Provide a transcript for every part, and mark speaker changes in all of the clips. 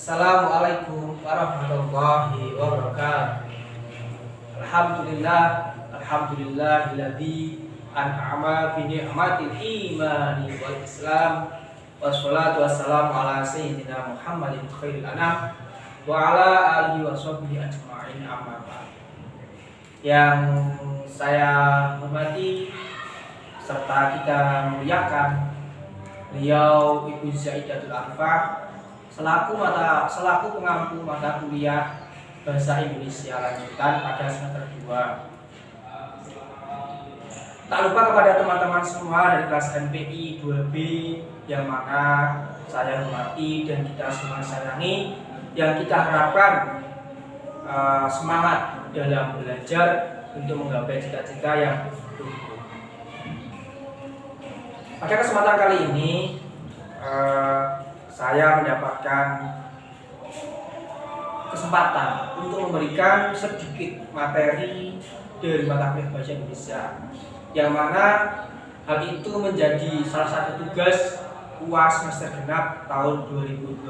Speaker 1: Assalamualaikum warahmatullahi wabarakatuh. Alhamdulillahilladzi an'ama bi ni'matil imani wal islam. Wassalatu wassalamu ala sayyidina Muhammadin khairil anam wa ala alihi wa sahbihi ajma'in, amma ba'd. Yang saya hormati serta kita muliakan beliau Ibu Zaidatul Arifah selaku pengampu mata kuliah Bahasa Indonesia lanjutan pada semester 2. Tak lupa kepada teman-teman semua dari kelas MPI 2B yang mana saya hormati dan kita semua sayangi, yang kita harapkan semangat dalam belajar untuk menggapai cita-cita yang tumbuh. Pada kesempatan kali ini saya mendapatkan kesempatan untuk memberikan sedikit materi dari mata kuliah Bahasa Indonesia, yang mana hal itu menjadi salah satu tugas UAS semester genap tahun 2021.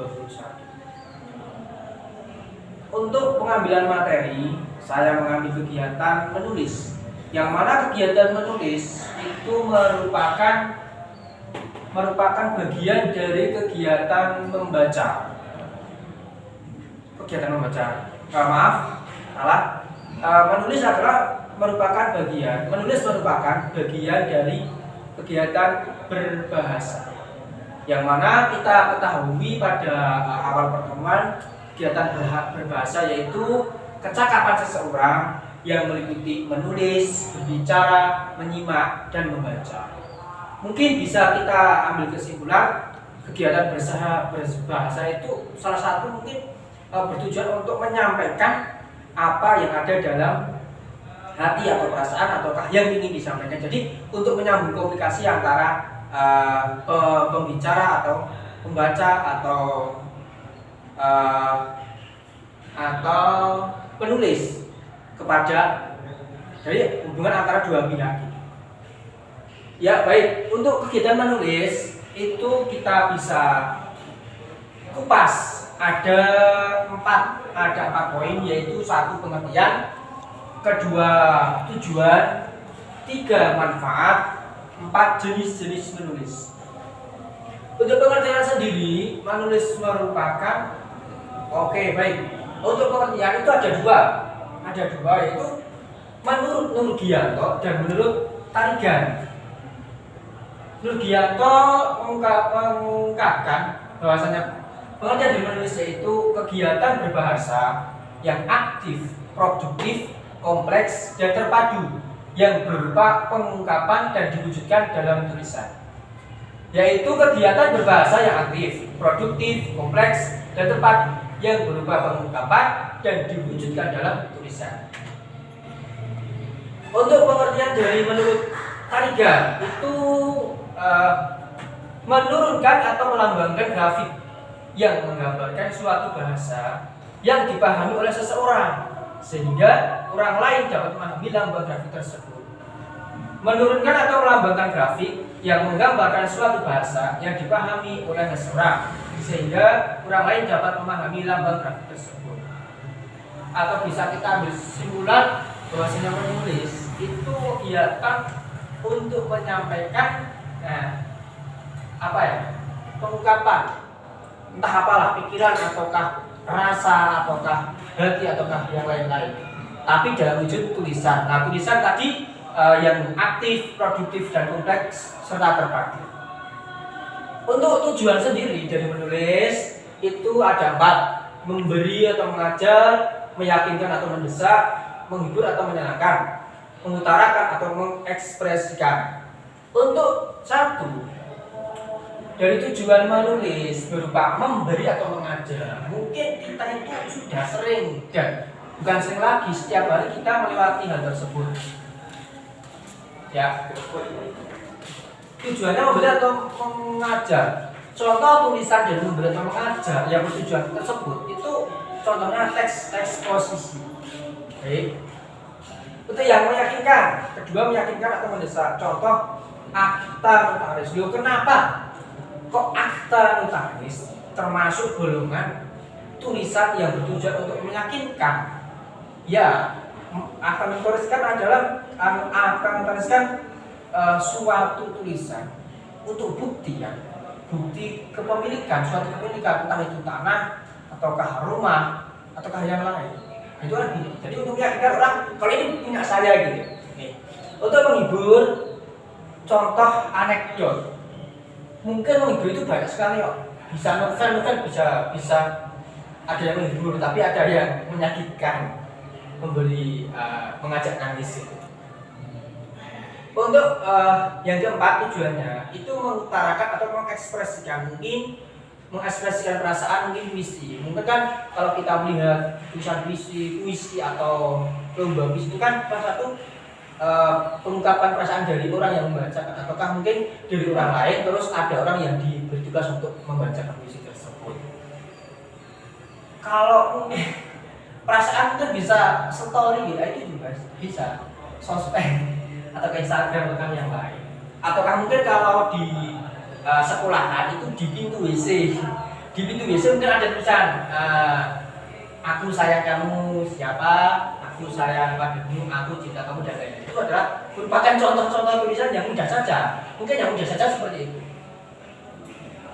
Speaker 1: Untuk pengambilan materi, saya mengambil kegiatan menulis, yang mana kegiatan menulis itu merupakan bagian dari kegiatan membaca. Menulis merupakan bagian dari kegiatan berbahasa, yang mana kita ketahui pada awal pertemuan, kegiatan berbahasa yaitu kecakapan seseorang yang meliputi menulis, berbicara, menyimak, dan membaca. Mungkin bisa kita ambil kesimpulan, kegiatan berbahasa itu salah satu mungkin bertujuan untuk menyampaikan apa yang ada dalam hati atau perasaan ataukah yang ingin disampaikan. Jadi untuk menyambung komunikasi antara pembicara atau pembaca atau penulis kepada, dari hubungan antara dua pihak. Ya baik, untuk kegiatan menulis itu kita bisa kupas. Ada empat poin, yaitu 1 pengertian, 2 tujuan, 3 manfaat, 4 jenis-jenis menulis. Untuk pengertian sendiri, menulis merupakan untuk pengertian itu ada dua, yaitu menurut Nurgianto dan menurut Tarigan. Nurgianto mengungkapkan bahwasanya pengertian dari menulis yaitu kegiatan berbahasa yang aktif, produktif, kompleks, dan terpadu yang berupa pengungkapan dan diwujudkan dalam tulisan. Yaitu kegiatan berbahasa yang aktif, produktif, kompleks, dan terpadu yang berupa pengungkapan dan diwujudkan dalam tulisan. Untuk pengertian dari menurut Tarigan itu menurunkan atau melambangkan grafik yang menggambarkan suatu bahasa yang dipahami oleh seseorang sehingga orang lain dapat memahami lambang grafik tersebut. Menurunkan atau melambangkan grafik yang menggambarkan suatu bahasa yang dipahami oleh seseorang sehingga orang lain dapat memahami lambang grafik tersebut. Atau bisa kita ambil kesimpulan bahwasanya menulis itu kegiatan untuk menyampaikan pengungkapan, entah apalah, pikiran ataukah rasa ataukah hati ataukah yang lain-lain, tapi dalam wujud tulisan. Nah, tulisan tadi yang aktif, produktif, dan kompleks serta terpadu. Untuk tujuan sendiri dari menulis itu ada 4: memberi atau mengajar, meyakinkan atau mendesak, menghibur atau menyenangkan, mengutarakan atau mengekspresikan. Untuk 1 dari tujuan menulis berupa memberi atau mengajar, mungkin kita itu sudah sering, dan bukan sering lagi, setiap hari kita melewati hal tersebut. Ya, tujuannya memberi atau mengajar. Contoh tulisan dari memberi atau mengajar yang bertujuan tersebut itu contohnya teks eksposisi. Baik. Itu yang meyakinkan. Kedua, meyakinkan atau mendesak. Contoh akta notaris. Kenapa kok akta notaris termasuk golongan tulisan yang bertujuan untuk meyakinkan, ya akan menuliskan adalah akan menuliskan suatu tulisan untuk bukti, ya, bukti kepemilikan, suatu kepemilikan, entah itu tanah ataukah rumah ataukah yang lain. Itu kan gitu. Jadi untuk meyakinkan orang kalau ini punya saya gitu. Nih. Untuk menghibur, contoh anekdot. Mungkin menghibur itu banyak sekali kok. Bisa novel bisa ada yang menghibur, tapi ada yang menyakitkan, mengajak nangis gitu. Untuk yang keempat tujuannya itu mengutarakan atau mengekspresikan, mungkin mengekspresikan perasaan, mungkin puisi. Mungkin kan kalau kita melihat tulisan puisi atau lomba puisi itu kan salah satu pengungkapan perasaan dari orang yang membacakan, ataukah mungkin dari orang lain terus ada orang yang diberi tugas untuk membacakan puisi tersebut. Kalau perasaan itu bisa story gitu, itu juga bisa sosmed atau Instagram atau yang lain, ataukah mungkin kalau di sekolahan itu di pintu WC mungkin ada tulisan aku sayang kamu siapa, aku sayang padamu, aku cinta kamu, dan lain-lain. Itu adalah merupakan contoh-contoh tulisan yang mudah saja, mungkin yang mudah saja seperti itu.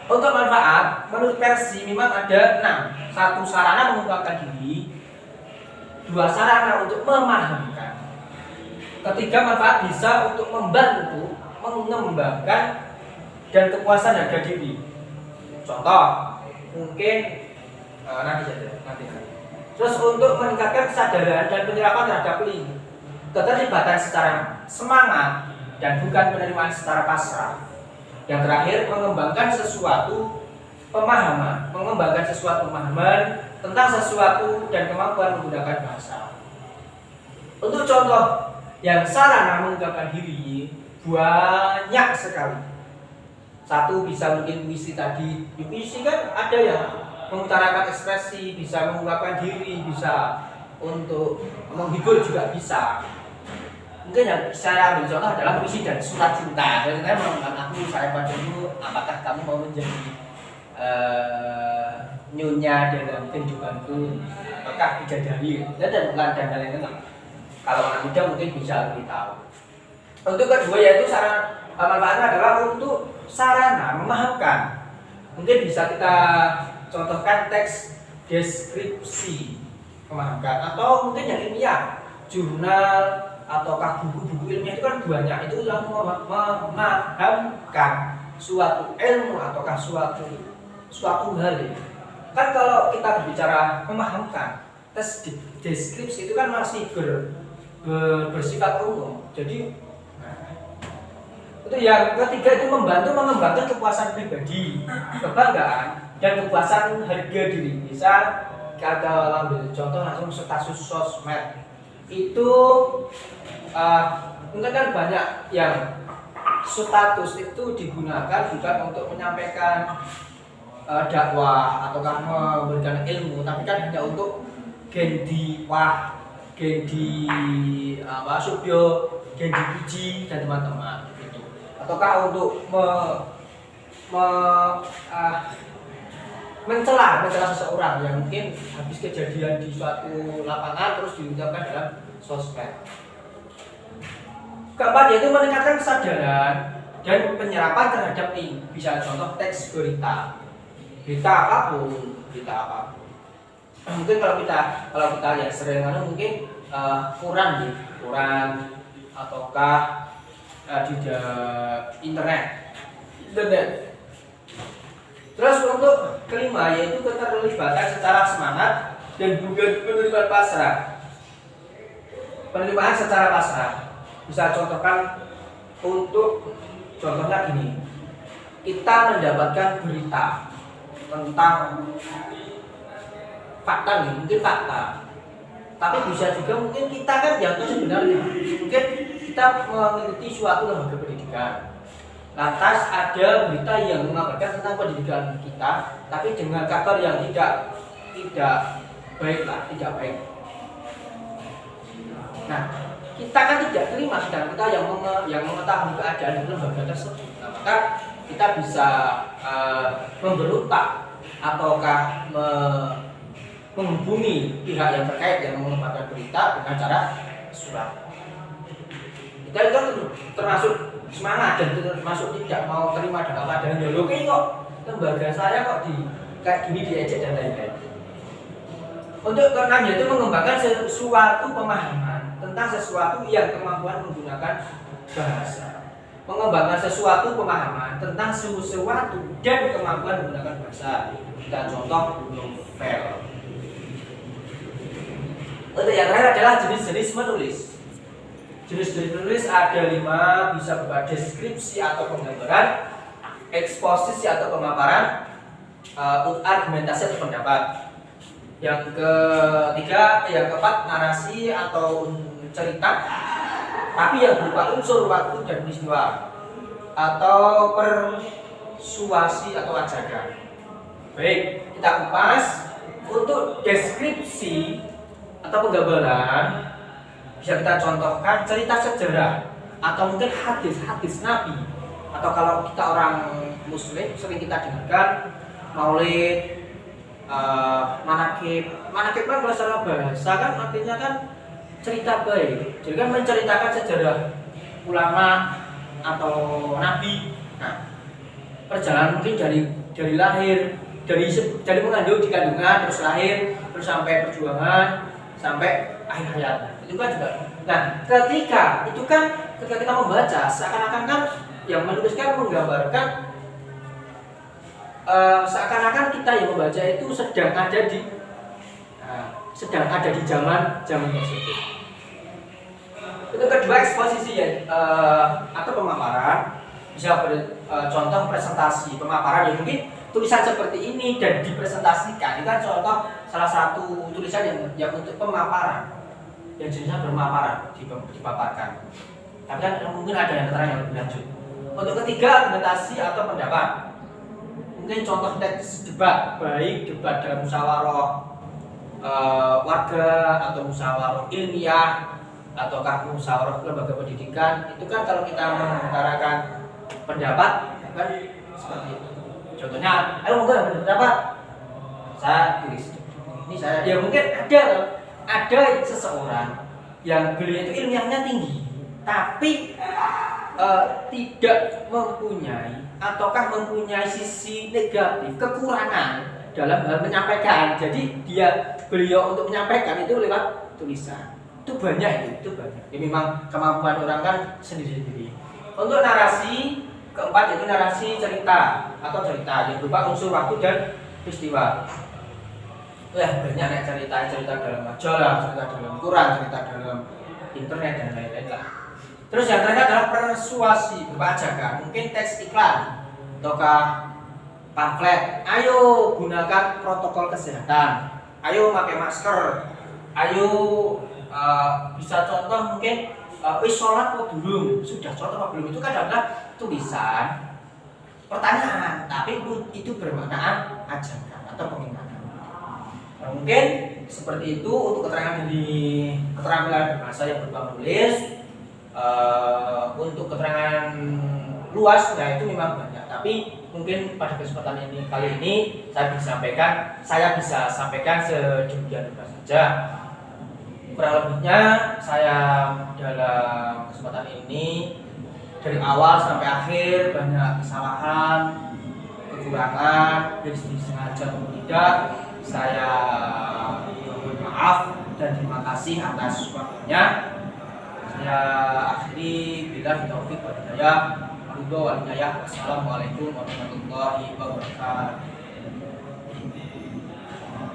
Speaker 1: Untuk manfaat, menurut versi memang ada 6. 1 sarana mengungkapkan diri, 2 sarana untuk memahamkan, 3 manfaat bisa untuk membantu mengembangkan dan kepuasan harga diri. Contoh, mungkin nanti. Terus untuk meningkatkan kesadaran dan penyerapan terhadap link, keterlibatan secara semangat dan bukan penerimaan secara pasrah. Yang terakhir, mengembangkan sesuatu pemahaman tentang sesuatu dan kemampuan menggunakan bahasa. Untuk contoh yang sarana mengungkapkan diri banyak sekali. 1 bisa mungkin puisi tadi. Di puisi kan ada yang mengutarakan ekspresi, bisa mengungkapkan diri, bisa untuk menghibur juga bisa. Mungkin yang saya ambil contoh adalah puisi dan surat cinta. Saya mengatakan aku sayang padamu, apakah kamu mau menjadi nyonya dalam kehidupanku, apakah bidadari, dan lain-lain. Kalau anak muda mungkin bisa lebih tahu. Untuk kedua yaitu sarana manfaatnya adalah untuk sarana memahamkan. Mungkin bisa kita contohkan teks deskripsi memahamkan, atau mungkin yang ilmiah, jurnal ataukah buku-buku ilmiah itu kan banyak, itu yang memahamkan suatu ilmu ataukah suatu hal ya. Kan kalau kita berbicara memahamkan, teks deskripsi itu kan masih bersifat umum. Jadi itu yang ketiga itu membantu mengembangkan kepuasan pribadi, kebanggaan dan kepuasan harga diri. Bisa kita ambil contoh langsung status sosmed itu mungkin kan banyak yang status itu digunakan bukan untuk menyampaikan dakwah ataukah memberikan ilmu, tapi kan hanya untuk gendi subyo, gendi puji dan teman-teman gitu. Ataukah untuk mencela seseorang yang mungkin habis kejadian di suatu lapangan terus diungkapkan dalam sosmed. Keempat yaitu meningkatkan kesadaran dan penyerapan terhadap link. Bisa contoh teks berita apapun. Mungkin kalau kita lihat sering mungkin koran ataukah di internet. Terus untuk kelima yaitu keterlibatan secara semangat dan bukan penerimaan pasrah. Penerimaan secara pasrah bisa contohkan untuk contohnya gini, kita mendapatkan berita tentang fakta nih, mungkin fakta, tapi bisa juga mungkin kita kan jatuh sebenarnya mungkin kita mengikuti suatu lembaga pendidikan, lantas ada berita yang mengabarkan tentang pendidikan kita, tapi dengan kabar yang tidak baik. Nah, kita kan tidak terima, sedang kita yang mengetahui keadaan di lembaga tersebut. Nah, maka kita bisa memberontak ataukah menghubungi pihak yang terkait yang mengembangkan berita dengan cara surat. Kita itu termasuk semangat dan termasuk tidak mau terima dengan keadaan loh kok lembaga saya kok di kayak gini diejek dan lain-lain. Untuk keenamnya itu mengembangkan sesuatu pemahaman tentang sesuatu yang kemampuan menggunakan bahasa. Mengembangkan sesuatu pemahaman tentang sesuatu dan kemampuan menggunakan bahasa. Kita contoh novel. Untuk yang terakhir adalah jenis-jenis menulis. Jenis-jenis menulis ada 5, bisa berupa deskripsi atau penggambaran, eksposisi atau pemaparan, argumentasi atau pendapat. Yang ketiga, yang keempat narasi atau cerita, tapi yang berupa unsur waktu dan peristiwa, atau persuasi atau ajakan. Baik, kita kupas. Untuk deskripsi atau penggambaran bisa kita contohkan cerita sejarah atau mungkin hadis-hadis Nabi, atau kalau kita orang Muslim sering kita dengarkan maulid, manakib kan kalau secara bahasa kan artinya kan cerita baik, jadi kan menceritakan sejarah ulama atau nabi. Nah, perjalanan mungkin dari lahir, dari mengandung di kandungan, terus lahir, terus sampai perjuangan, sampai akhir hayat. Itu kan juga. Nah, ketika kita membaca, seakan-akan kan yang menuliskan menggambarkan seakan-akan kita yang membaca itu sedang ada di zaman tersebut. Itu kedua, eksposisi atau pemaparan, bisa contoh presentasi pemaparan yang mungkin tulisan seperti ini dan dipresentasikan. Ini kan contoh salah satu tulisan yang untuk pemaparan, yang jenisnya bermaparan, dipaparkan. Tapi kan mungkin ada yang keterangan yang lebih lanjut. Untuk ketiga, argumentasi atau pendapat. Mungkin contoh teks debat, baik debat dalam musyawarah warga atau musyawarah ilmiah ataukah musyawarah lembaga pendidikan. Itu kan kalau kita mengutarakan pendapat kan seperti itu. Contohnya, ayo monggo yang berpendapat. Saya tulis. Ini saya. Ya mungkin ada seseorang yang beliau itu ilmiahnya tinggi, tapi tidak mempunyai ataukah mempunyai sisi negatif, kekurangan dalam hal menyampaikan. Jadi beliau untuk menyampaikan itu lewat tulisan. Itu banyak. Ya, memang kemampuan orang kan sendiri-sendiri. Untuk narasi keempat yaitu narasi cerita yang berupa unsur waktu dan peristiwa. Banyak cerita dalam majalah, cerita dalam Quran, cerita dalam internet dan lain-lain lah. Terus yang terakhir adalah persuasi berupa ajakan, mungkin teks iklan ataukah pamflet. Ayo gunakan protokol kesehatan, ayo pakai masker, ayo bisa contoh mungkin sholat atau belum, sudah sholat atau belum, itu kan adalah tulisan pertanyaan, tapi itu bermakna ajakan atau pengingatkan. Mungkin seperti itu untuk keterangan dari keterampilan bahasa yang berupa menulis. Untuk keterangan luas, nah itu memang banyak. Tapi mungkin pada kesempatan kali ini saya bisa sampaikan sedemikian rupa saja. Kurang lebihnya saya dalam kesempatan ini dari awal sampai akhir banyak kesalahan, kekurangan, dari sengaja atau tidak. Saya mohon maaf dan terima kasih atas waktunya. Saya akhiri billahi taufik wal hidayah. Wassalamualaikum warahmatullahi wabarakatuh.